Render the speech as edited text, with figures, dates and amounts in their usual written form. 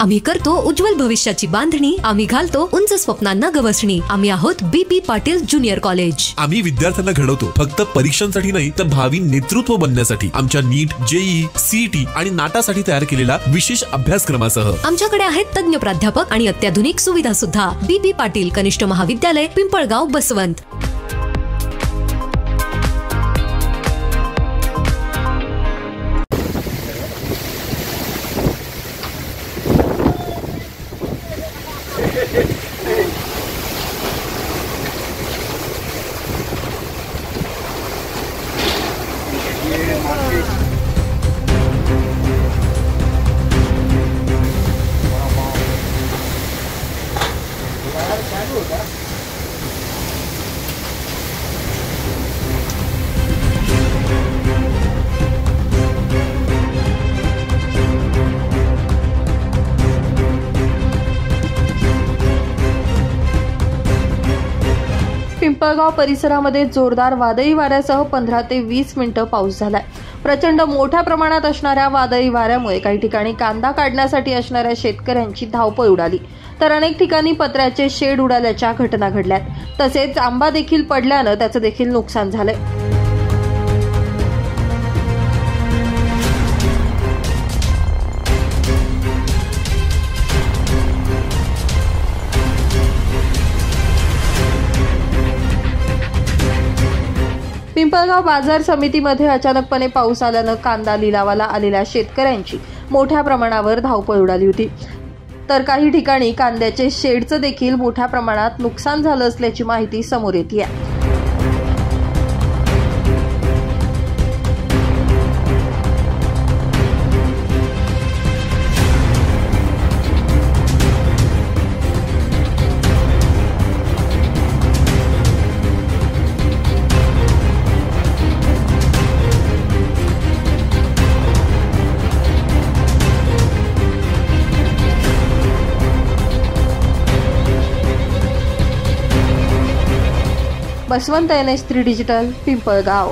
आम्ही करतो उज्ज्वल भविष्याची बांधणी, आम्ही घालतो उंच स्वप्नांना गवसणी। आम्ही आहोत BP पाटील ज्युनियर कॉलेज। आम्ही विद्यार्थ्यांना घडवतो फक्त परीक्षांसाठी नाही तर भावी नेतृत्व बनण्यासाठी। आमच्या नीट, JEE, CET आणि नाटासाठी तयार केलेला विशेष अभ्यासक्रमासह आमच्याकडे आहेत तज्ञ प्राध्यापक आणि अत्याधुनिक सुविधा सुद्धा। BP पाटील कनिष्ठ महाविद्यालय, पिंपळगाव, बसवंत। पिंपळगाव परिसरामध्ये जोरदार वादळी वाऱ्यासह 15 ते 20 मिनिटं पाऊस झालाय। प्रचंड मोठ्या प्रमाणात असणाऱ्या वादळी वाऱ्यामुळे काही ठिकाणी कांदा काढण्यासाठी असणाऱ्या शेतकऱ्यांची धावपळ उडाली, तर अनेक ठिकाणी पत्र्याचे शेड उडाल्याच्या घटना घडल्यात। तसेच आंबा देखील पडल्यानं त्याचं देखील नुकसान झालंय। पिंपळगाव बाजार समितीमध्ये अचानकपणे पाऊस आल्यानं कांदा लिलावाला आलेल्या शेतकऱ्यांची मोठ्या प्रमाणावर धावपळ उडाली होती, तर काही ठिकाणी कांद्याचे शेडचं देखील मोठ्या प्रमाणात नुकसान झालं असल्याची माहिती समोर येते आहे। Baswant NH3 digital, Pimpalgaon.